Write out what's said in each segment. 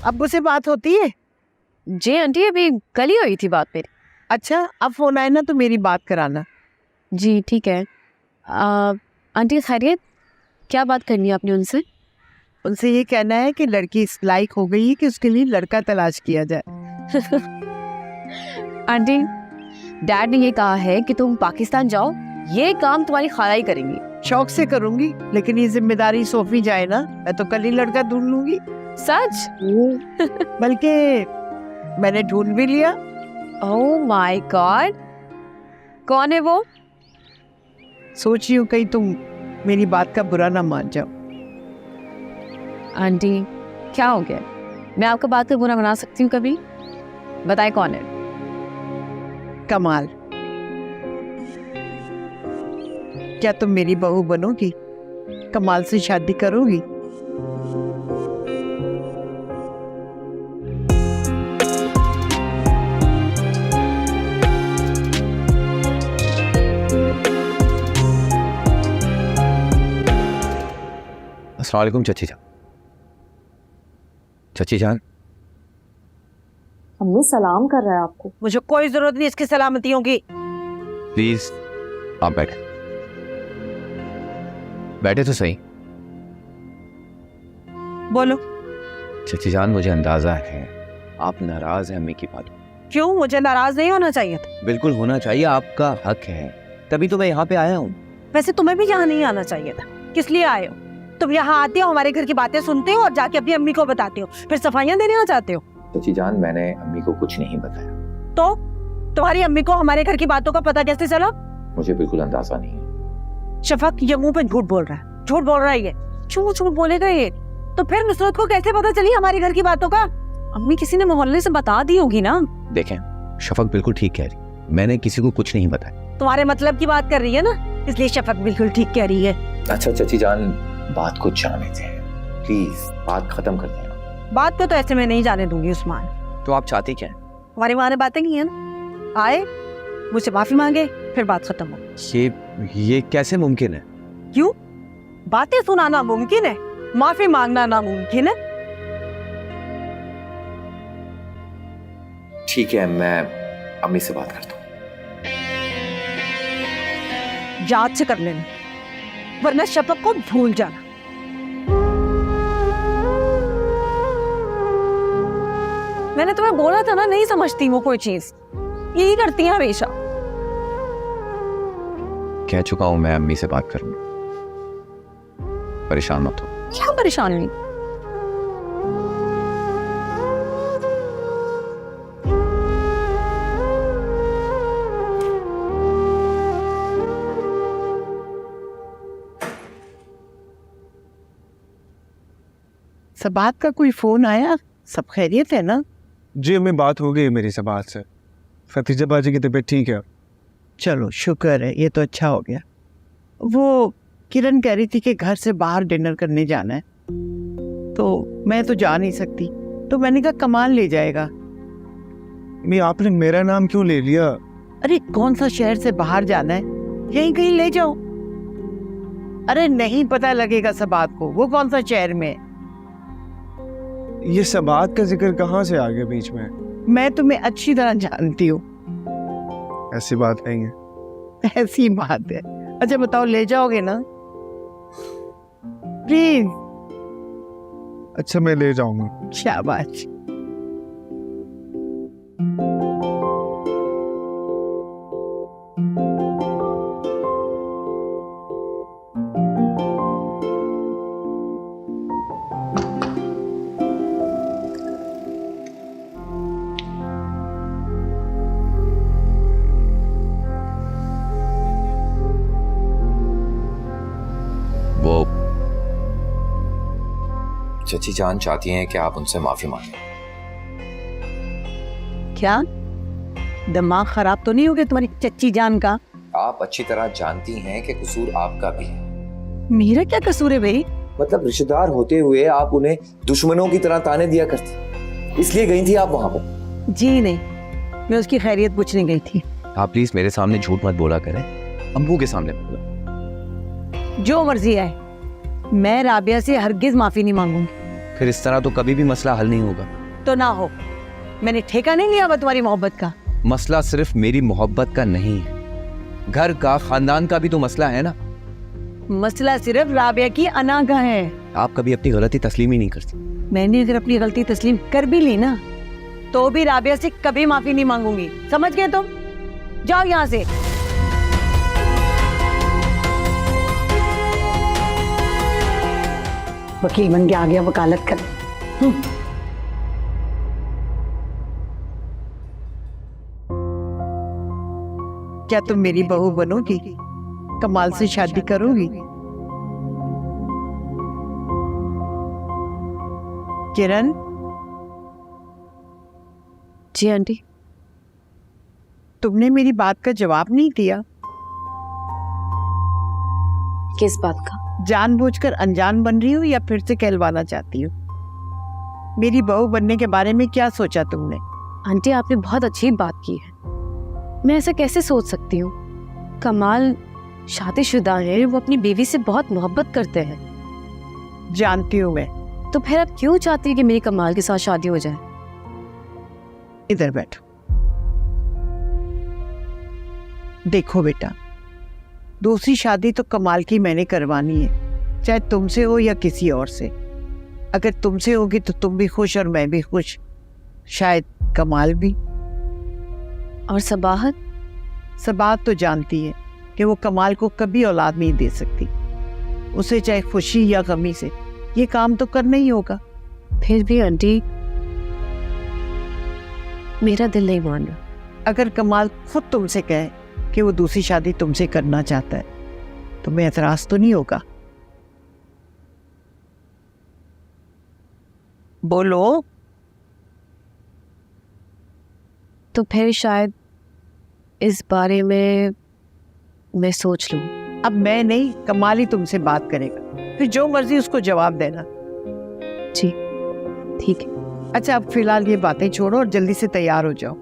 अब्बू से बात होती है? जी आंटी, अभी कल ही हुई थी बात मेरी। अच्छा, अब फोन आए ना तो मेरी बात कराना। जी ठीक है। आंटी खैरियत, क्या बात करनी है आपने उनसे? उनसे ये कहना है कि लड़की इस लायक हो गई है कि उसके लिए लड़का तलाश किया जाए। आंटी, डैड ने ये कहा है कि तुम पाकिस्तान जाओ, ये काम तुम्हारी खाला ही करेंगी। शौक से करूंगी, लेकिन ये जिम्मेदारी सौंपी जाए ना, मैं तो कल ही लड़का ढूंढ लूंगी। सच? बल्कि मैंने ढूंढ भी लिया। ओह माय गॉड, कौन है वो? सोच रही हूँ कहीं तुम मेरी बात का बुरा ना मान जाओ। आंटी क्या हो गया? मैं आपका बात का बुरा मना सकती हूँ कभी? बताए कौन है? कमाल। क्या तुम मेरी बहू बनोगी? कमाल से शादी करोगी? अस्सलाम वालेकुम चची जान। चची जान, अम्मी सलाम कर रहा है आपको। मुझे कोई जरूरत नहीं इसकी सलामतियों की। प्लीज आप बैठे, बैठे तो सही। बोलो। चची जान, मुझे अंदाजा है आप नाराज हैं अम्मी की बात। क्यों? मुझे नाराज नहीं होना चाहिए था। बिल्कुल होना चाहिए, आपका हक है, तभी तो मैं यहाँ पे आया हूँ। वैसे तुम्हें भी यहाँ नहीं आना चाहिए था। किस लिए आए हो? तुम यहाँ आते हो, हमारे घर की बातें सुनते हो और जाके अपनी अम्मी को बताते हो, फिर सफाइयाँ देने आ जाते हो। चची जान, मैंने अम्मी को कुछ नहीं बताया। तो तुम्हारी अम्मी को हमारे घर की बातों का पता कैसे चला? मुझे बिल्कुल अंदाजा नहीं है। शफक ये मुंह पे झूठ बोल रहा है, झूठ बोल रहा है ये। क्यों झूठ बोलेगा ये? तो फिर नुसरत को कैसे पता चली हमारे घर की बातों का? अम्मी किसी ने मोहल्ले से बता दी होगी ना। देखें, शफक बिल्कुल ठीक कह रही, मैंने किसी को कुछ नहीं बताया। तुम्हारे मतलब की बात कर रही है ना, इसलिए शफक बिल्कुल ठीक कह रही है। अच्छा चची जान, बात को जाने दें, प्लीज बात खत्म कर दें। बात को तो ऐसे मैं नहीं जाने दूंगी उस्मान। तो आप चाहती क्या है? हमारी माँ ने बातें की है ना, आए मुझसे माफी मांगे, फिर बात खत्म हो। ये कैसे मुमकिन है? क्यों? बातें सुनाना मुमकिन है, माफी मांगना नामुमकिन है। ठीक है, मैं अम्मी से बात करता हूँ। याद से कर लेना, वरना शफक को भूल जाना। मैंने तुम्हें बोला था ना, नहीं समझती वो कोई चीज, यही करती है हमेशा। कह चुका हूं मैं अम्मी से बात करूंगा, परेशान मत हो। क्या परेशान नहीं? सबात का कोई फोन आया? सब खैरियत है ना? जी अम्मी, बात हो गई मेरी सबात से। खतीजा बाजी की तबीयत ठीक है। चलो शुक्र है, ये तो अच्छा हो गया। वो किरण कह रही थी कि घर से बाहर डिनर करने जाना है, तो मैं तो जा नहीं सकती, तो मैंने कहा कमाल ले जाएगा। अम्मी आपने मेरा नाम क्यों ले लिया? अरे कौन सा शहर से बाहर जाना है, यहीं कहीं ले जाओ। अरे नहीं पता लगेगा सबात को वो कौन सा शहर में है। ये सबात का जिक्र कहाँ से आ गया बीच में? मैं तुम्हें अच्छी तरह जानती हूँ। ऐसी बात नहीं है। ऐसी बात है। अच्छा बताओ, ले जाओगे ना? प्लीज। अच्छा मैं ले जाऊंगा। शाबाश। वो चची जान चाहती हैं कि आप उनसे माफी मांगें। क्या दिमाग खराब तो नहीं हो गया तुम्हारी चच्ची जान का? आप अच्छी तरह जानती हैं कि कसूर आपका भी है। मेरा क्या कसूर है भाई? मतलब रिश्तेदार होते हुए आप उन्हें दुश्मनों की तरह ताने दिया करती, इसलिए गई थी आप वहां पर? जी नहीं, मैं उसकी खैरियत पूछने गई थी। आप प्लीज मेरे सामने झूठ मत बोला करें, अम्बू के सामने बोला। जो मर्जी है, मैं राबिया से हरगिज माफी नहीं मांगूंगी। फिर इस तरह तो कभी भी मसला हल नहीं होगा। तो ना हो, मैंने ठेका नहीं लिया तुम्हारी मोहब्बत का। मसला सिर्फ मेरी मोहब्बत का नहीं है, घर का, खानदान का भी तो मसला है ना। मसला सिर्फ राबिया की अना का है। आप कभी अपनी गलती तस्लीम ही नहीं करती। मैंने अगर अपनी गलती तस्लीम कर भी ली ना, तो भी राबिया से कभी माफी नहीं मांगूंगी, समझ गए तुम? जाओ यहाँ से। वकील बन के आ गया वकालत कर। क्या तुम मेरी बहू बनोगी? कमाल से शादी करोगी? किरण, जी आंटी। तुमने मेरी बात का जवाब नहीं दिया। किस बात का? जानबूझकर अनजान बन रही हो या फिर से कहलवाना चाहती हो? मेरी बहू बनने के बारे में क्या सोचा तुमने? आंटी आपने बहुत अच्छी बात की है, मैं ऐसा कैसे सोच सकती हूँ? कमाल शादीशुदा है, वो अपनी बीवी से बहुत मोहब्बत करते हैं। जानती हूँ मैं। तो फिर आप क्यों चाहती हैं कि मेरी कमाल के साथ शादी हो जाए? इधर बैठो। देखो बेटा, दूसरी शादी तो कमाल की मैंने करवानी है, चाहे तुमसे हो या किसी और से। अगर तुमसे होगी तो तुम भी खुश और मैं भी खुश, शायद कमाल भी। और सबाहत? सबाहत तो जानती है कि वो कमाल को कभी औलाद नहीं दे सकती। उसे चाहे खुशी या गमी से ये काम तो करना ही होगा। फिर भी आंटी मेरा दिल नहीं मान रहा। अगर कमाल खुद तुमसे कहे कि वो दूसरी शादी तुमसे करना चाहता है, तो मैं एतराज तो नहीं होगा? बोलो। तो फिर शायद इस बारे में मैं सोच लूं। अब मैं नहीं, कमाल ही तुमसे बात करेगा, फिर जो मर्जी उसको जवाब देना। जी ठीक है। अच्छा, अब फिलहाल ये बातें छोड़ो और जल्दी से तैयार हो जाओ।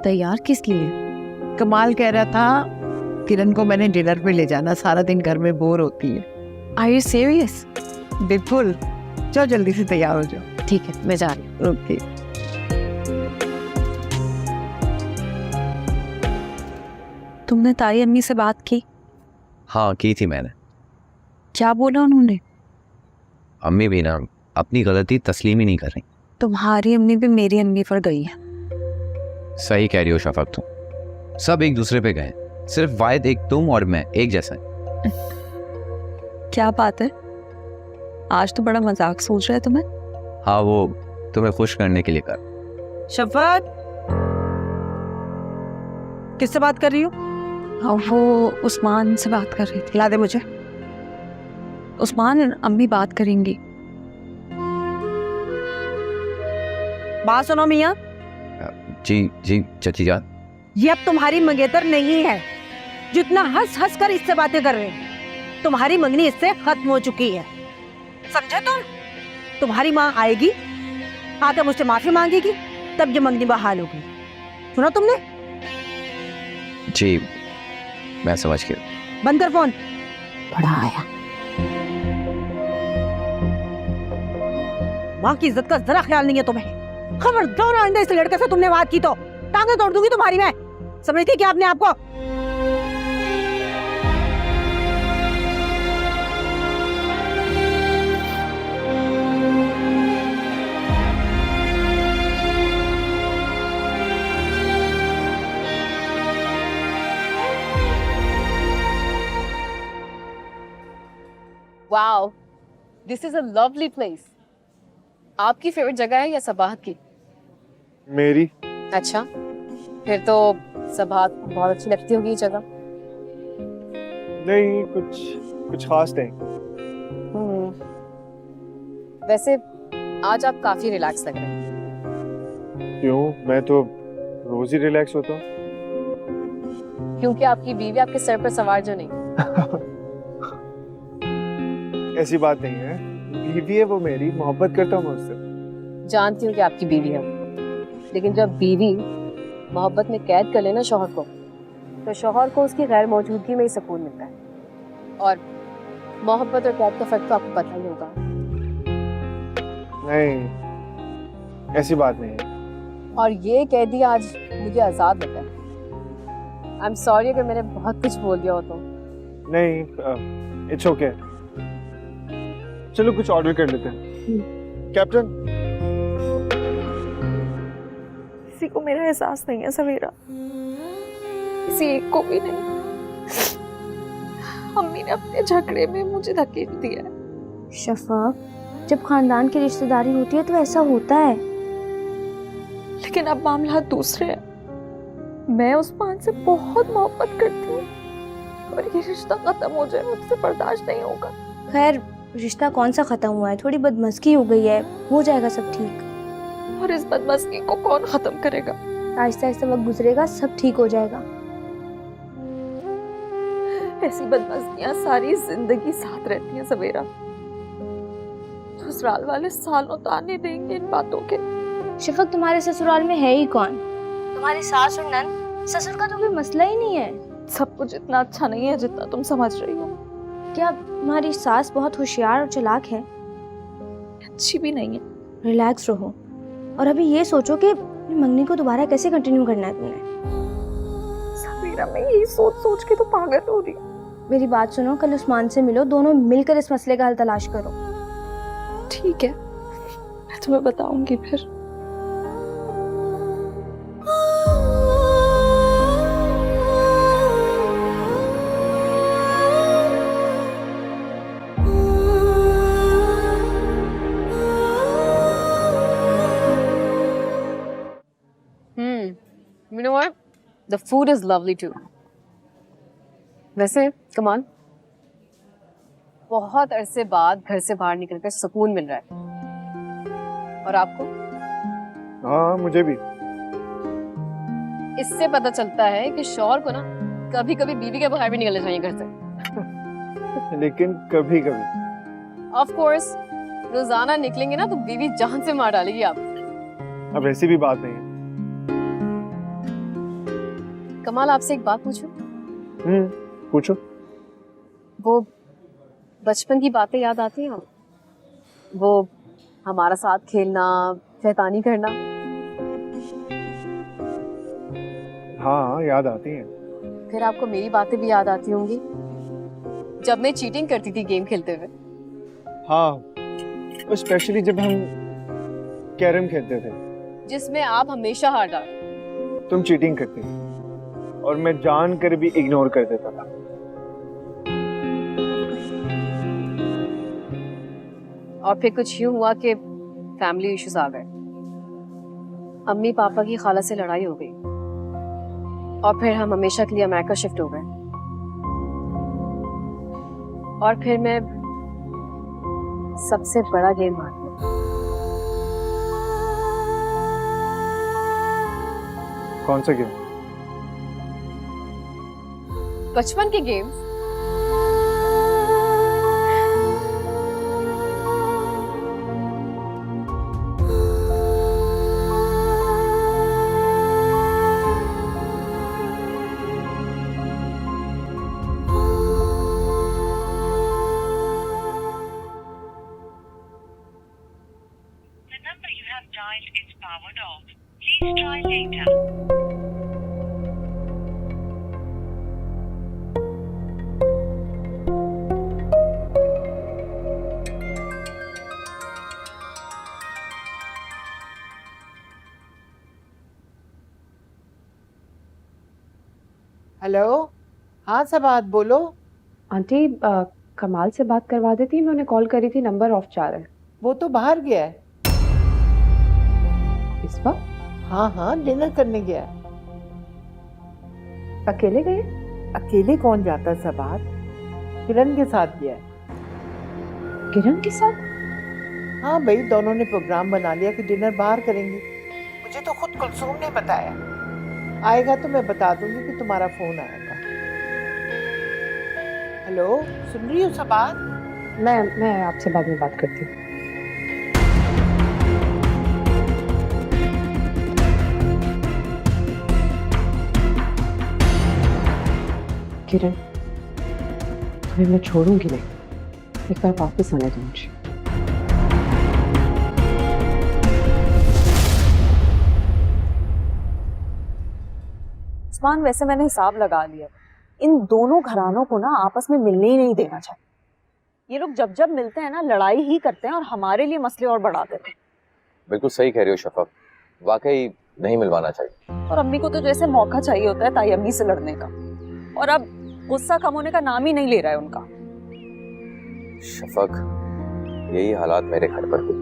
तैयार किस लिए? कमाल कह रहा था किरण को मैंने डिनर पे ले जाना, सारा दिन घर में बोर होती है। Are you serious? बिल्कुल। जाओ जल्दी से तैयार हो जाओ। ठीक है, मैं जा रही हूँ। ओके। तुमने ताई अम्मी से बात की? हाँ की थी मैंने। क्या बोला उन्होंने? अम्मी भी ना अपनी गलती तस्लीम ही नहीं कर रही। तुम्हारी अम्मी भी मेरी अम्मी पर गई है। सही कह रही हो शफक, तुम सब एक दूसरे पे गए, सिर्फ वाहिद एक तुम और मैं एक जैसा है। क्या बात है, आज तो बड़ा मजाक सोच रहे तुम्हें। हाँ, वो तुम्हें खुश करने के लिए कर। शफात, किससे बात कर रही हो? हाँ, वो उस्मान से बात कर रही थी। ला दे मुझे। उस्मान, अम्मी बात करेंगी। बात सुनो मियाँ। जी जी चाची जान। ये अब तुम्हारी मंगेतर नहीं है, जितना हंस हंस कर इससे बातें कर रहे हैं। तुम्हारी मंगनी इससे खत्म हो चुकी है, समझे तुम? तुम्हारी माँ आएगी, आकर मुझसे माफी मांगेगी, तब ये मंगनी बहाल होगी। सुना तुमने? जी मैं समझ गया। बंद कर फोन। बड़ा आया। माँ की इज्जत का जरा ख्याल नहीं है तुम्हें। खबरदार आइंदा इस लड़के से तुमने बात की तो टांगे तोड़ दूंगी तुम्हारी मैं। समझती क्या आपने आपको? Wow, this is a lovely place. आपकी फेवरेट जगह है या सबाहत की? मेरी। अच्छा, फिर तो सबाहत को बहुत अच्छी लगती होगी ये जगह। नहीं, कुछ खास नहीं। वैसे आज आप काफी रिलैक्स लग रहे हैं। क्यों? मैं तो रोज ही रिलैक्स होता हूँ। क्योंकि आपकी बीवी आपके सर पर सवार जो नहीं। ऐसी बात नहीं है, बीवी है वो मेरी, मोहब्बत करता हूँ मैं उससे। जानती हूँ कि आपकी बीवी है, लेकिन जब बीवी मोहब्बत में कैद कर लेना शौहर को, तो शौहर को उसकी गैर मौजूदगी में ही सुकून मिलता है। और मोहब्बत और कैद का फर्क तो आपको पता ही होगा। नहीं, ऐसी बात नहीं है। और ये कह दिया आज मुझे आजाद लगता है। आई एम सॉरी अगर मैंने बहुत कुछ बोल दिया हो तो। नहीं, इट्स ओके। चलो कुछ ऑर्डर कर लेते हैं। कैप्टन, किसी को मेरा एहसास नहीं है सवेरा, किसी एक को भी नहीं। अम्मी ने अपने झगड़े में मुझे धकेल दिया है। शफक, जब खानदान की रिश्तेदारी होती है तो ऐसा होता है। लेकिन अब मामला दूसरे है। मैं उस्मान से बहुत मोहब्बत करती हूँ और ये रिश्ता खत्म हो जाए मुझसे बर्दाश्त नहीं होगा। खैर, रिश्ता कौन सा खत्म हुआ है, थोड़ी बदमस्की हो गई है, हो जाएगा सब ठीक। और इस बदमस्ती को कौन खत्म करेगा? आहिस्ता आहिस्ता वक्त गुजरेगा, सब ठीक हो जाएगा। ऐसी बदमस्तियां सारी जिंदगी साथ रहती हैं सवेरा। ससुराल वाले सालों ताने देंगे इन बातों के। शफक, तुम्हारे ससुराल में है ही कौन? तुम्हारी सास और नंद, ससुर का तो कोई मसला ही नहीं है। सब कुछ इतना अच्छा नहीं है जितना तुम समझ रही हो। क्या तुम्हारी सास बहुत होशियार और चालाक है? अच्छी भी नहीं है। रिलैक्स रहो और अभी ये सोचो कि मंगनी को दोबारा कैसे कंटिन्यू करना है तुमने। सवेरा, मैं यही सोच सोच के तो पागल हो रही हूँ। मेरी बात सुनो, कल उस्मान से मिलो, दोनों मिलकर इस मसले का हल तलाश करो। ठीक है, मैं तुम्हें बताऊंगी फिर। You know what? The food is lovely too. वैसे कमाल, बहुत अरसे बाद घर से बाहर निकलकर सुकून मिल रहा है। और आपको? हाँ, मुझे भी। इससे पता चलता है कि शौहर को ना कभी कभी बीवी के बगैर भी निकलना चाहिए घर से। लेकिन कभी कभी। ऑफ कोर्स, रोजाना निकलेंगे ना तो बीवी जान से मार डालेगी आप। अब ऐसी भी बात नहीं है। कमाल, आपसे एक बात पूछूं? पूछो। वो बचपन की बातें याद आती हैं? वो हमारा साथ खेलना, शैतानी करना? हाँ, याद आती हैं। फिर आपको मेरी बातें भी याद आती होंगी जब मैं चीटिंग करती थी गेम खेलते हुए। हाँ, स्पेशली जब हम कैरम खेलते थे, जिसमें आप हमेशा हार जाते। तुम चीटिंग करती थी और मैं जान कर भी इग्नोर कर देता था। और फिर कुछ यूं हुआ कि फैमिली इश्यूज आ गए। अम्मी पापा की खाला से लड़ाई हो गई और फिर हम हमेशा के लिए अमेरिका शिफ्ट हो गए। और फिर मैं सबसे बड़ा गेम हार गई। कौन सा गेम? बचपन के games. The number you have dialed is powered off. Please try later. Hello, हाँ सबात, बोलो। आंटी, कमाल से बात करवा देती, मैं उन्हें कॉल करी थी, नंबर ऑफ जा रहा है। वो तो बाहर गया है। इस वक्त हाँ हाँ, डिनर करने गया है। अकेले गए? अकेले कौन जाता सबात, किरण के साथ गया है। किरण के साथ? हाँ भाई, दोनों ने प्रोग्राम बना लिया कि डिनर बाहर करेंगे। मुझे तो खुद कुलसूम ने बताया। आएगा तो मैं बता दूंगी कि तुम्हारा फोन आया था। हेलो, सुन रही हो सबात? मैं आपसे बाद में बात करती हूँ। किरण, तुम्हें मैं छोड़ूंगी नहीं, एक बार वापस आने दो मुझे। उस्मान, वैसे मैंने हिसाब लगा लिया, इन दोनों घरानों को ना आपस में मिलने ही नहीं देना चाहिए। ये लोग जब जब मिलते हैं ना लड़ाई ही करते हैं और हमारे लिए मसले और बढ़ा देते हैं। बिल्कुल सही कह रही हो शफक, वाकई नहीं मिलवाना चाहिए। और अम्मी को तो जैसे मौका चाहिए होता है ताई अम्मी से लड़ने का, और अब गुस्सा कम होने का नाम ही नहीं ले रहा है उनका। शफक, यही हालात मेरे घर पर हुए।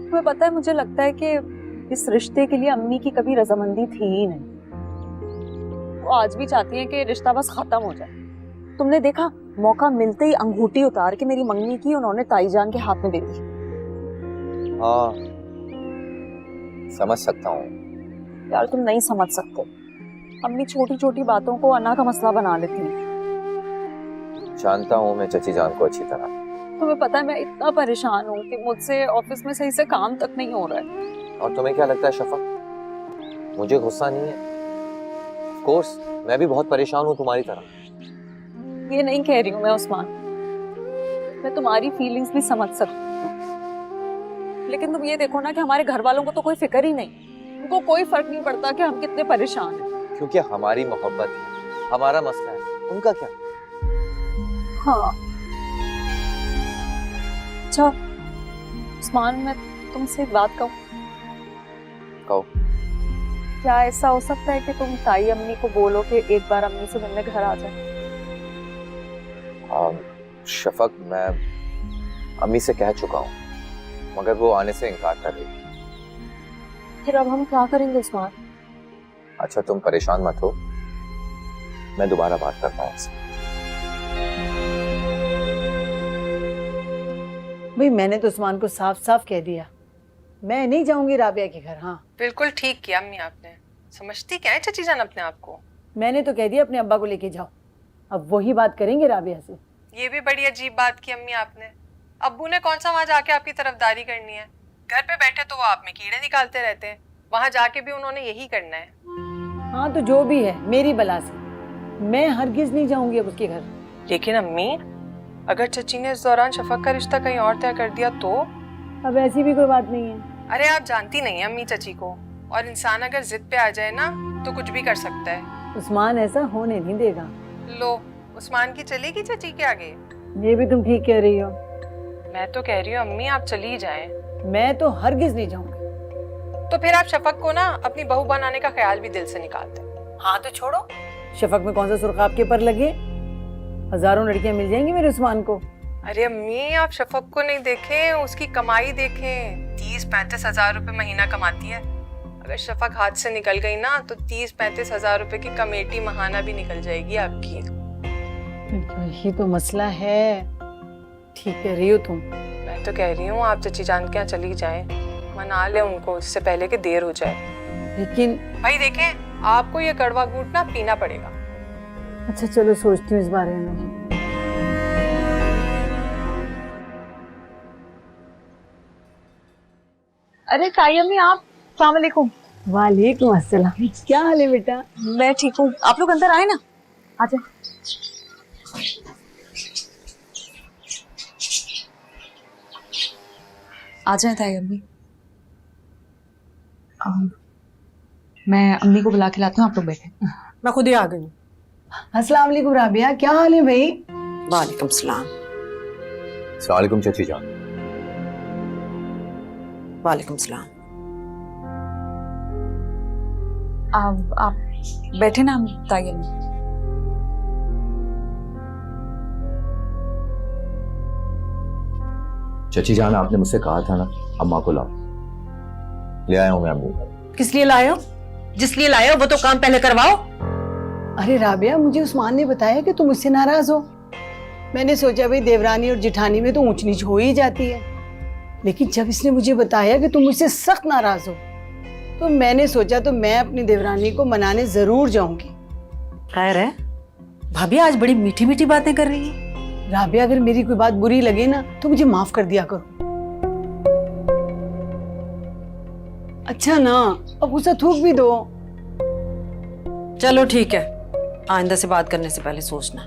तुम्हें पता है, मुझे लगता है कि इस रिश्ते के लिए अम्मी की कभी रजामंदी थी ही नहीं। वो आज भी चाहती हैं कि रिश्ता बस खत्म हो जाए। तुमने देखा, मौका मिलते ही अंगूठी उतार के मेरी मंगनी की उन्होंने ताईजान के हाथ में दे दी। हाँ, समझ सकता हूँ। यार तुम नहीं समझ सकते, अम्मी छोटी छोटी बातों को अना का मसला बना लेती हैं। जानता हूँ मैं चची जान को अच्छी तरह। तुम्हें पता है, मैं इतना परेशान हूँ कि मुझसे ऑफिस में सही से काम तक नहीं हो रहा है। और तुम्हें क्या लगता है शफक, मुझे गुस्सा नहीं है? ऑफ कोर्स मैं भी बहुत परेशान हूँ तुम्हारी तरह। ये नहीं कह रही हूँ मैं उस्मान, मैं तुम्हारी फीलिंग्स भी समझ सकती हूँ, लेकिन तुम ये देखो ना कि हमारे घर वालों को तो कोई फिक्र ही नहीं। उनको कोई फर्क नहीं पड़ता कि हम कितने परेशान हैं। क्योंकि हमारी मोहब्बत है, हमारा मसला है, उनका क्या? हाँ, अच्छा उस्मान, मैं तुमसे एक बात कहूँ? कहो। क्या ऐसा हो सकता है कि तुम ताई अम्मी को बोलो कि एक बार अम्मी से मिलने घर आ जाए? शफक, मैं अम्मी से कह चुका हूँ, मगर वो आने से इनकार कर रही। फिर अब हम क्या करेंगे उस्मान? अच्छा तुम परेशान मत हो, मैं दोबारा बात करता हूँ उससे। भाई मैंने तो उस्मान को साफ साफ कह दिया, मैं नहीं जाऊंगी राबिया के घर। हाँ बिल्कुल ठीक किया अम्मी आपने। समझती क्या है चची जान अपने आप को? मैंने तो कह दिया अपने अब्बा को लेके जाओ, अब वही बात करेंगे राबिया से। ये भी बड़ी अजीब बात की अम्मी आपने। अब्बू ने कौन सा वहाँ जाके आपकी तरफदारी करनी है? घर पे बैठे तो वो आप में कीड़े निकालते रहते हैं, वहाँ जाके भी उन्होंने यही करना है। हाँ तो जो भी है, मेरी बला से मैं हरगिज नहीं जाऊंगी अब उसके घर। लेकिन अम्मी, अगर चची ने इस दौरान शफक का रिश्ता कहीं और तय कर दिया तो? अब ऐसी भी कोई बात नहीं है। अरे आप जानती नहीं है अम्मी चची को, और इंसान अगर जिद पे आ जाए ना तो कुछ भी कर सकता है। उस्मान ऐसा होने नहीं देगा। लो, उस्मान की चलेगी चची के आगे? ये भी तुम ठीक कह रही हो। मैं तो कह रही हूँ अम्मी आप चली जाएं। मैं तो हरगिज नहीं जाऊंगी। तो फिर आप शफक को ना अपनी बहू बनाने का ख्याल भी दिल से निकाल दें। हाँ तो छोड़ो, शफक में कौन सा सुर्ख आपके पर लगे? हजारों लड़कियां मिल जाएंगी मेरे उस्मान को। अरे अम्मी, आप शफक को नहीं देखें, उसकी कमाई देखें। 30-35 हजार रुपए महीना कमाती है। अगर शफक हाथ से निकल गई ना तो 30-35 हजार रुपए की कमेटी महाना भी निकल जाएगी आपकी। यही तो मसला है। ठीक कह रही हो तुम। मैं तो कह रही हूँ आप चची जान के यहाँ चली जाएं, मना ले उनको इससे पहले कि देर हो जाए। लेकिन भाई देखें, आपको ये कड़वा घूंट ना पीना पड़ेगा। अच्छा चलो, सोचती हूँ इस बारे में। अरे ताई अम्मी, आप? अस्सलाम वालेकुम। वालेकुम अस्सलाम। क्या हाल है बेटा? मैं ठीक हूँ, आप लोग अंदर आए ना, आ जाए। आ जाए ताई अम्मी। मैं अम्मी को बुला के लाती हूँ, आप लोग बैठे। मैं खुद ही आ गई। अस्सलाम वालेकुम राबिया, क्या हाल है भाई? वालेकुम सलाम। अस्सलाम वालेकुम चची जान। वालेकुम सलाम। आप बैठे ना ताई अम्मी। चची जान, आपने मुझसे कहा था ना अम्मा को लाओ, ले आया हूँ मैं अम्मी को। किस लिए लाए हो? जिस लिए लाए हो वो तो काम पहले करवाओ। अरे राबिया, मुझे उस्मान ने बताया कि तुम मुझसे नाराज हो। मैंने सोचा भाई देवरानी और जिठानी में तो ऊंच नीच हो ही जाती है, लेकिन जब इसने मुझे बताया कि तुम मुझसे सख्त नाराज हो तो मैंने सोचा तो मैं अपनी देवरानी को मनाने जरूर जाऊंगी। खैर है, भाभी आज बड़ी मीठी मीठी बातें कर रही है। राबिया, अगर मेरी कोई बात बुरी लगे ना तो मुझे माफ कर दिया करो। अच्छा ना, अब गुस्सा थूक भी दो। चलो ठीक है, आइंदा से बात करने से पहले सोचना,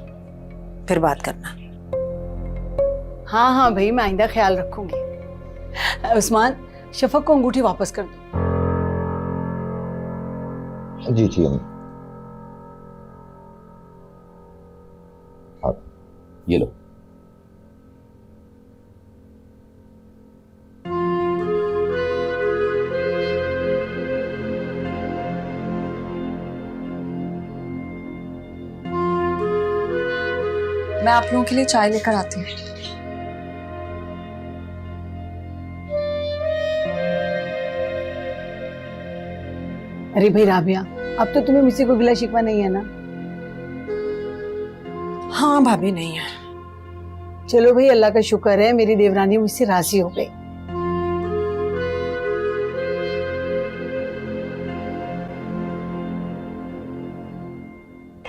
फिर बात करना। हाँ हाँ भाई, मैं आइंदा ख्याल रखूंगी। उस्मान, शफक को अंगूठी वापस कर दो। जी जी अम्मी। अब ये लो। मैं आप लोगों के लिए चाय लेकर आती हूँ। अरे भाई राबिया, अब तो तुम्हें मुझसे कोई गिला शिकवा नहीं है ना? हाँ भाभी, नहीं है। चलो भाई, अल्लाह का शुक्र है मेरी देवरानी मुझसे राजी हो गई।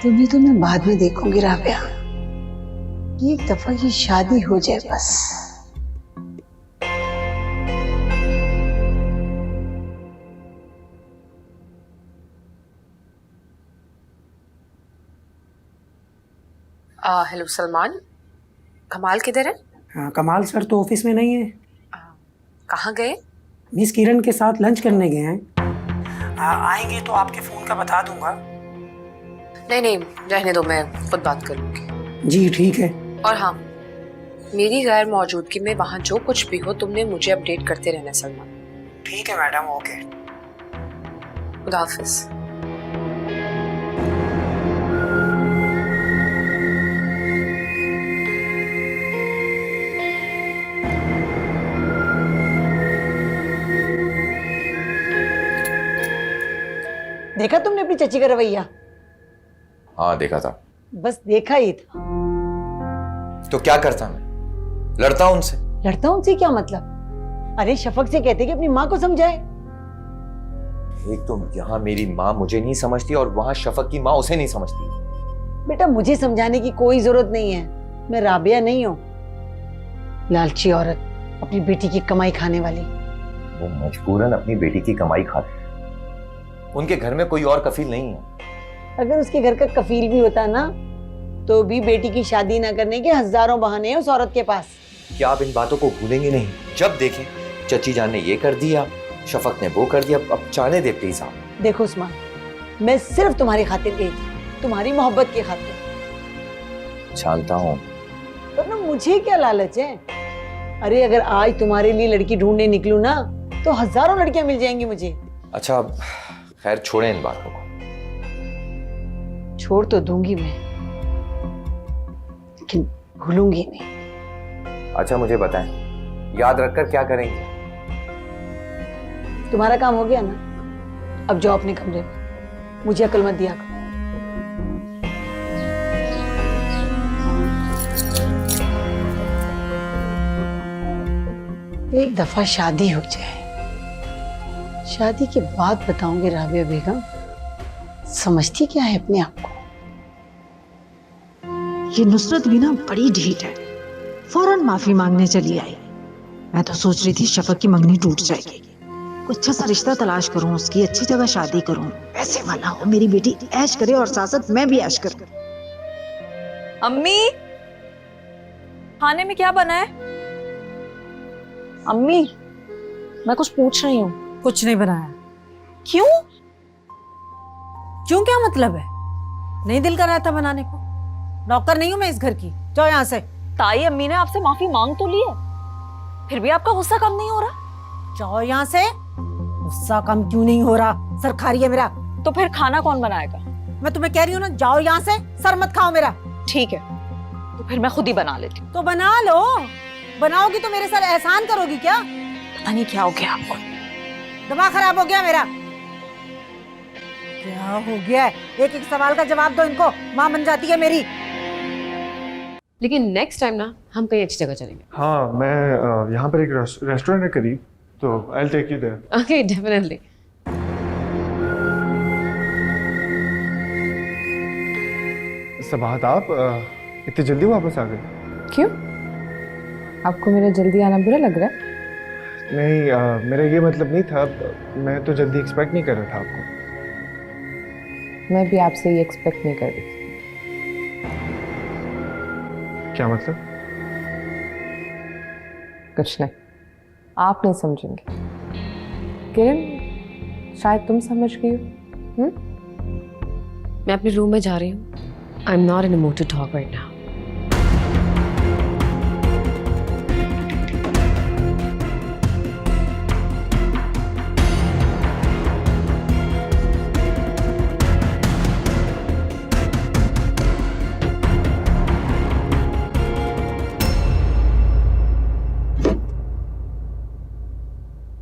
तुम्हें तो मैं बाद में देखूंगी राबिया, एक दफा ये शादी हो जाए बस। हेलो सलमान, कमाल किधर है? हाँ, कमाल सर तो ऑफिस में नहीं है। कहाँ गए? मिस किरण के साथ लंच करने गए हैं। आएंगे तो आपके फोन का बता दूंगा। नहीं नहीं, रहने दो, मैं खुद बात कर लूंगी। जी ठीक है। और हाँ, मेरी गैर मौजूदगी में वहाँ जो कुछ भी हो तुमने मुझे अपडेट करते रहना सलमान। ठीक है मैडम, ओके। खुदा हाफिज। देखा तुमने अपनी चची का रवैया? हाँ देखा था। बस देखा ही था। तो क्या करता मैं? लड़ता हूं उनसे। लड़ता उनसे क्या मतलब? अरे शफक से कहते कि अपनी माँ को समझाए। एक तो यहाँ मेरी माँ मुझे नहीं समझती और वहां शफक की माँ उसे नहीं समझती। बेटा मुझे समझाने की कोई जरूरत नहीं है, मैं राबिया नहीं हूँ, लालची औरत, अपनी बेटी की कमाई खाने वाली। वो मजबूरन अपनी बेटी की कमाई खाते हैं। उनके घर में कोई और कफील नहीं है। अगर उसके घर का कफील भी होता ना, तो भी बेटी की शादी ना करने के हजारों बहाने हैं उस औरत के पास। क्या आप इन बातों को भूलेंगे नहीं? जब देखें चची जान ने ये कर दिया, शफक ने वो कर दिया, अब जाने दे प्लीज आप। देखो उस्मान, मैं सिर्फ तुम्हारी खातिर गई थी, तुम्हारी मोहब्बत की खातिर। जानता हूँ। वरना मुझे क्या लालच है? अरे अगर आज तुम्हारे लिए लड़की ढूंढने निकलूं ना, तो हजारों लड़कियां मिल जाएंगी मुझे। अच्छा खैर छोड़ें इन बातों को। छोड़ तो दूंगी मैं, लेकिन भूलूंगी नहीं। अच्छा मुझे बताएं, याद रखकर क्या करेंगे? तुम्हारा काम हो गया ना, अब जाओ अपने कमरे में, मुझे अकल मत दिया करो। एक दफा शादी हो जाए, शादी के बाद बताऊंगी राबिया बेगम, समझती क्या है अपने आप को। ये नुसरत भी ना बड़ी ढीठ है, फौरन माफी मांगने चली आई। मैं तो सोच रही थी शफक की मंगनी टूट जाएगी, कुछ अच्छा सा रिश्ता तलाश करूं, उसकी अच्छी जगह शादी करूं, पैसे वाला हो, मेरी बेटी ऐश करे और साथ साथ मैं भी ऐश करूं। अम्मी, खाने में क्या बना है? अम्मी, मैं कुछ पूछ रही हूँ। कुछ नहीं बनाया। क्यों? क्यों क्या मतलब है? नहीं दिल कर रहा था बनाने को? नौकर नहीं हूं मैं इस घर की, जाओ यहाँ से। ताई अम्मी ने आपसे माफी मांग तो ली है, फिर भी आपका गुस्सा कम नहीं हो रहा? जाओ यहाँ से। गुस्सा कम क्यों नहीं हो रहा? सर खा रही है मेरा। तो फिर खाना कौन बनाएगा? मैं तुम्हें कह रही हूँ ना, जाओ यहाँ से, सर मत खाओ मेरा। ठीक है, तो फिर मैं खुद ही बना लेती हूँ। तो बना लो। बनाओगी तो मेरे सर एहसान करोगी क्या? पता नहीं क्या हो गया आपको, दिमाग खराब हो गया मेरा। क्या हो गया है? एक एक सवाल का जवाब दो इनको, माँ बन जाती है मेरी। लेकिन नेक्स्ट टाइम ना हम कहीं अच्छी जगह चलेंगे। हाँ, मैं यहाँ पर एक रेस्टोरेंट है करीब, तो I will take you there. Okay, definitely. Sabahat, आप इतनी जल्दी वापस आ गए? क्यों? आपको मेरा जल्दी आना बुरा लग रहा है? नहीं, मेरा ये मतलब नहीं था, मैं तो जल्दी एक्सपेक्ट नहीं कर रहा था आपको। मैं भी आपसे ये एक्सपेक्ट नहीं कर रही थी। क्या मतलब? कुछ नहीं, आप नहीं समझेंगे। किरण, शायद तुम समझ गई हो। मैं अपने रूम में जा रही हूँ। I am not in a mood to talk right now.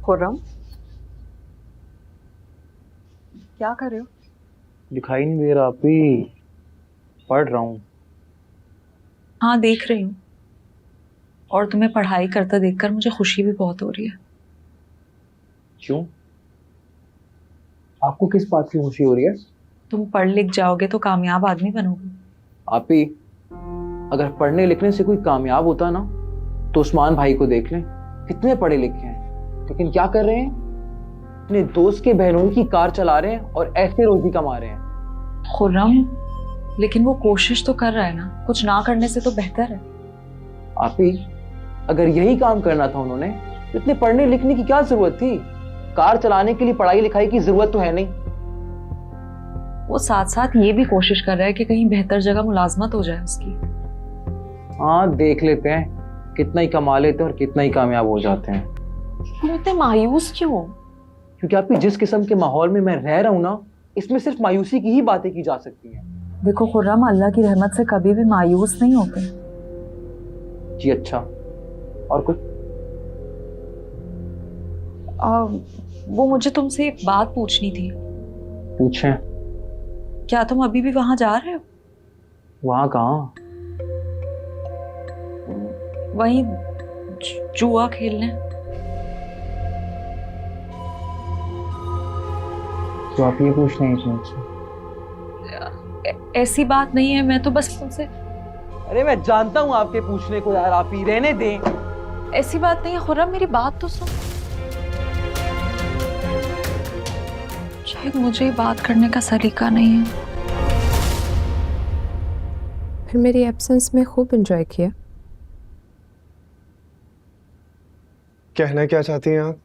Khurram, क्या कर रहे हो? दिखाई नहीं दे रहा आपी, पढ़ रहा हूँ। हाँ देख रही हूँ, और तुम्हें पढ़ाई करता देखकर मुझे खुशी भी बहुत हो रही है। क्यों? आपको किस बात की खुशी हो रही है? तुम पढ़ लिख जाओगे तो कामयाब आदमी बनोगे। आपी, अगर पढ़ने लिखने से कोई कामयाब होता ना तो उस्मान भाई को देख लें, कितने पढ़े लिखे हैं, लेकिन क्या कर रहे हैं? अपने दोस्त के बहनों की कार चला रहे हैं और ऐसे रोजी कमा रहे हैं। खुर्रम, लेकिन वो कोशिश तो कर रहा है ना, कुछ ना करने से तो बेहतर है। आपी, अगर यही काम करना था उन्होंने तो इतने पढ़ने लिखने की क्या जरूरत थी? कार चलाने के लिए पढ़ाई लिखाई की जरूरत तो है नहीं। वो साथ साथ ये भी कोशिश कर रहा है कि कहीं बेहतर जगह मुलाजमत हो जाए उसकी। हाँ देख लेते हैं, कितना ही कमा लेते हैं और कितना ही कामयाब हो जाते हैं। तुम इतने मायूस क्यों हो? क्योंकि आपकी जिस किस्म के माहौल में मैं रह रहा हूँ ना, इसमें सिर्फ मायूसी की ही बातें की जा सकती हैं। देखो खुर्रम, अल्लाह की रहमत से कभी भी मायूस नहीं होते। जी अच्छा, और कुछ? वो मुझे तुमसे एक बात पूछनी थी। पूछें। क्या तुम अभी भी वहां जा रहे हो? वहां कहाँ? वहीं जुआ खेलने। तो आप ये पूछ रहे हैं मुझसे? ऐसी बात नहीं है, मैं तो बस तुमसे। अरे मैं जानता हूँ आपके पूछने को यार, आप ही रहने दें। ऐसी बात नहीं है खुर्रम, मेरी बात तो सुन। शायद मुझे बात करने का सलीका नहीं है। फिर मेरी एब्सेंस में खूब एंजॉय किया। कहना क्या चाहती हैं आप?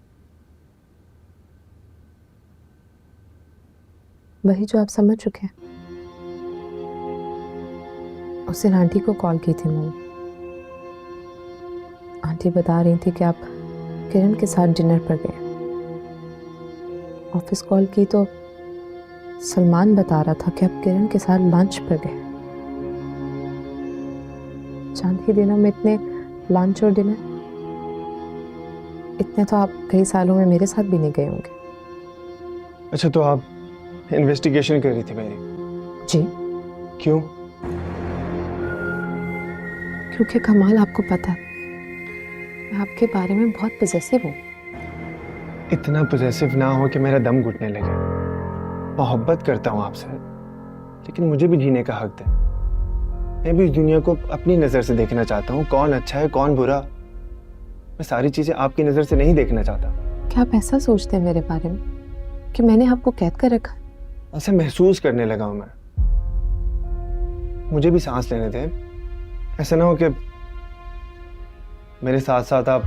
वही जो आप समझ चुके हैं। उस दिन आंटी को कॉल की थी मैंने। आंटी बता रही थी कि आप किरण के साथ डिनर पर गए। ऑफिस कॉल की तो सलमान बता रहा था कि आप किरण के साथ लंच पर गए। चांद के दिनों में इतने लंच और डिनर, इतने तो आप कई सालों में मेरे साथ भी नहीं गए होंगे। अच्छा, तो आप इन्वेस्टिगेशन कर रही थी मेरी? जी। क्यों? क्योंकि कमाल, आपको पता है मैं आपके बारे में बहुत पॉसेसिव हूँ। इतना पॉसेसिव ना हो कि मेरा दम घुटने लगे। मोहब्बत करता हूँ आपसे, लेकिन मुझे भी जीने का हक है। मैं भी इस दुनिया को अपनी नज़र से देखना चाहता हूँ, कौन अच्छा है कौन बुरा। मैं सारी चीज़ें आपकी नज़र से नहीं देखना चाहता। क्या आप ऐसा सोचते हैं मेरे बारे में कि मैंने आपको कैद कर रखा? ऐसा महसूस करने लगा हूँ मैं। मुझे भी सांस लेने दें। ऐसा ना हो कि मेरे साथ साथ आप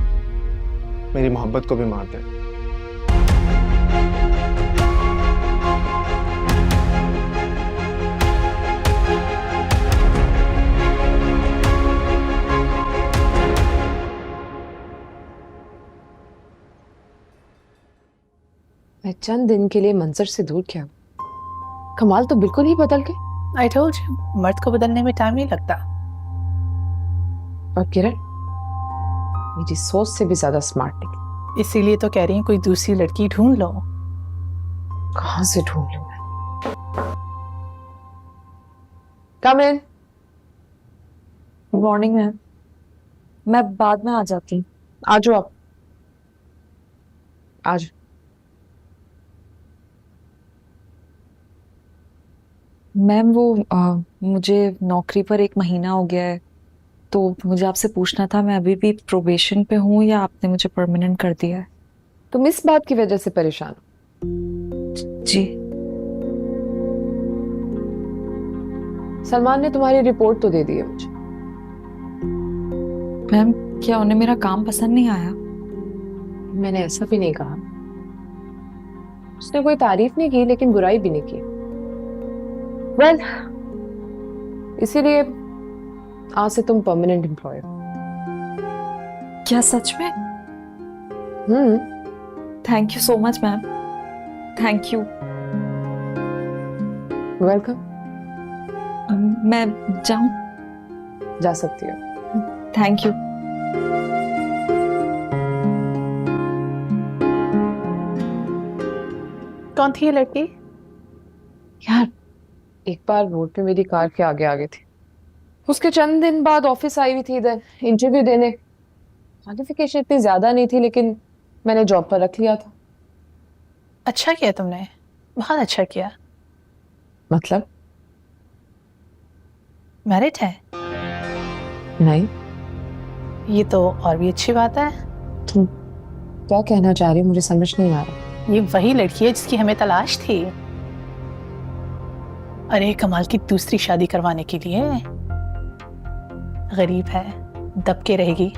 मेरी मोहब्बत को भी मार दें। मैं चंद दिन के लिए मंजर से दूर क्या, कमाल तो बिल्कुल ही बदल गए। आई टोल्ड यू, मर्द को बदलने में टाइम नहीं लगता। और किरण मेरी सोच से भी ज्यादा स्मार्ट निकली। इसीलिए तो कह रही हूँ कोई दूसरी लड़की ढूंढ लो। कहाँ से ढूंढ लूं मैं? Come in. Good morning ma'am. मैं बाद में आ जाती हूँ। आ जाओ आप। आज मैम वो मुझे नौकरी पर 1 महीना हो गया है, तो मुझे आपसे पूछना था, मैं अभी भी प्रोबेशन पे हूँ या आपने मुझे परमानेंट कर दिया है? तुम इस बात की वजह से परेशान हो? जी। सलमान ने तुम्हारी रिपोर्ट तो दे दी है मुझे। मैम, क्या उन्हें मेरा काम पसंद नहीं आया? मैंने ऐसा भी नहीं कहा। उसने कोई तारीफ नहीं की, लेकिन बुराई भी नहीं की। वेल, इसीलिए आज से तुम परमानेंट एम्प्लॉय हो। क्या सच में? Thank you so much ma'am. Thank you. Welcome. मैं जाऊं? जा सकती हो। Thank you. कौन थी ये लड़की? यार एक बार रोड पे मेरी कार के आगे आगे थी, उसके चंद दिन बाद ऑफिस आई हुई थी इधर इंटरव्यू देने। क्वालिफिकेशन इतनी ज्यादा नहीं थी लेकिन मैंने जॉब पर रख लिया था। अच्छा किया तुमने, बहुत अच्छा किया। मतलब? मैरिड है? नहीं। ये तो और भी अच्छी बात है। तुम क्या कहना चाह रही हो, मुझे समझ नहीं आ रहा। ये वही लड़की है जिसकी हमें तलाश थी। अरे कमाल की दूसरी शादी करवाने के लिए। गरीब है, दब के रहेगी।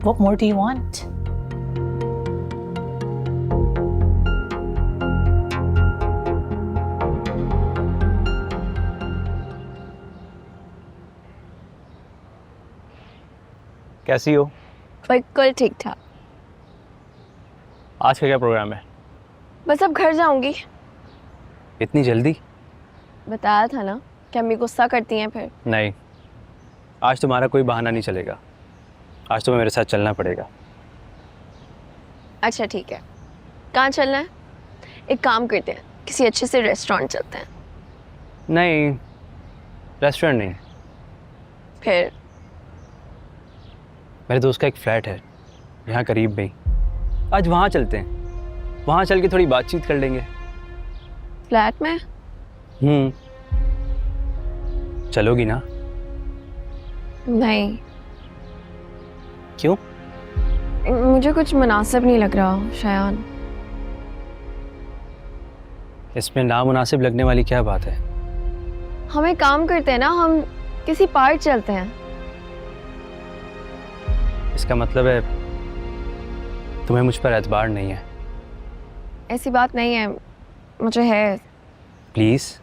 What more do you want? कैसी हो? बिल्कुल ठीक ठाक। आज का क्या प्रोग्राम है? बस अब घर जाऊंगी। इतनी जल्दी? बताया था ना कि अम्मी गुस्सा करती हैं फिर। नहीं, आज तुम्हारा कोई बहाना नहीं चलेगा। आज तुम्हें मेरे साथ चलना पड़ेगा। अच्छा ठीक है, कहाँ चलना है? एक काम करते हैं, किसी अच्छे से रेस्टोरेंट चलते हैं। नहीं, रेस्टोरेंट नहीं। फिर? मेरे दोस्त का एक फ्लैट है यहाँ करीब में ही, आज वहाँ चलते हैं। वहाँ चल के थोड़ी बातचीत कर लेंगे। फ्लैट में? चलोगी ना? नहीं। क्यों? मुझे कुछ मुनासिब नहीं लग रहा शायान। इसमें नामुनासिब लगने वाली क्या बात है? हम एक काम करते हैं ना, हम किसी पार्क चलते हैं। इसका मतलब है तुम्हें मुझ पर एतबार नहीं है? ऐसी बात नहीं है, मुझे है। प्लीज़।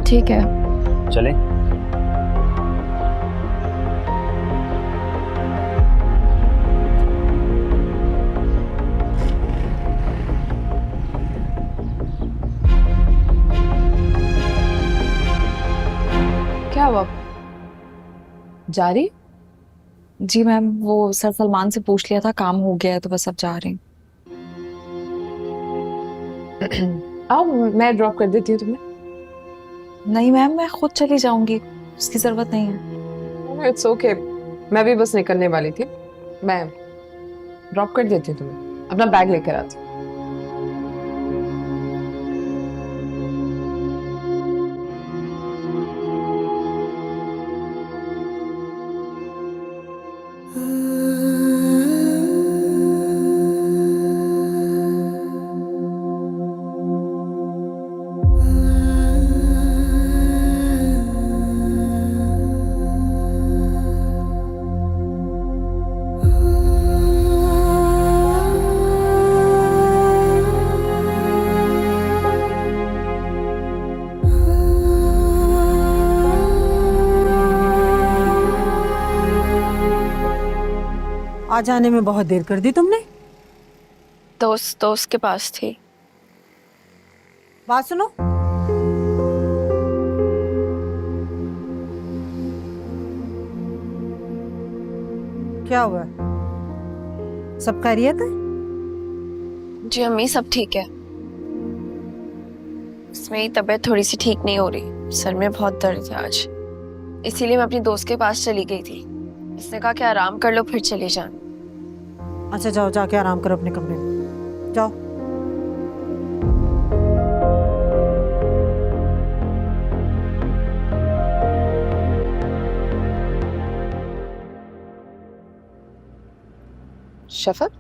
ठीक है, चलें? क्या हुआ, जा रही? जी मैम, वो सर सलमान से पूछ लिया था, काम हो गया है तो बस अब जा रही हूँ। आओ मैं ड्रॉप कर देती हूँ तुम्हें। नहीं मैम, मैं खुद चली जाऊंगी, उसकी जरूरत नहीं है। इट्स ओके, मैं भी बस निकलने वाली थी। मैं ड्रॉप कर देती हूँ तुम्हें, अपना बैग लेकर आती हूँ। आज आने में बहुत देर कर दी तुमने। दोस्त के पास थी। बात सुनो, क्या हुआ? सब खैरियत है? जी अम्मी, सब ठीक है। मेरी तबीयत थोड़ी सी ठीक नहीं हो रही, सर में बहुत दर्द है आज, इसीलिए मैं अपनी दोस्त के पास चली गई थी। इसने कहा कि आराम कर लो फिर चले जाना। अच्छा जाओ, जाके आराम करो अपने कमरे में, जाओ। शफक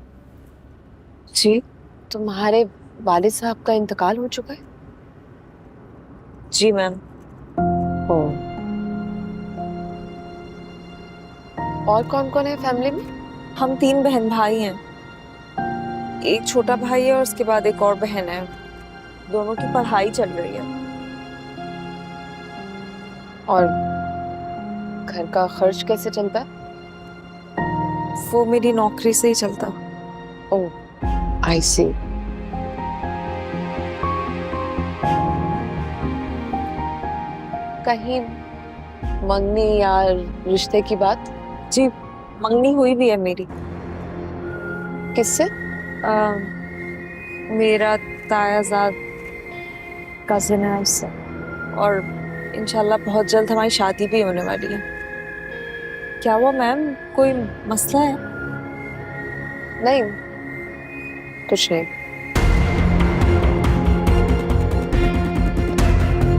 जी? तुम्हारे वालिद साहब का इंतकाल हो चुका है? जी मैम। और कौन कौन है फैमिली में? हम 3 बहन भाई हैं, एक छोटा भाई है और उसके बाद एक और बहन है। दोनों की पढ़ाई चल रही है। और घर का खर्च कैसे चलता है? वो मेरी नौकरी से ही चलता। ओह, आई सी। कहीं मंगनी या रिश्ते की बात? जी, मंगनी हुई भी है मेरी। किससे? मेरा तायाजाद कजिन है उससे, और इंशाल्लाह बहुत जल्द हमारी शादी भी होने वाली है। क्या हुआ मैम, कोई मसला है? नहीं, कुछ नहीं।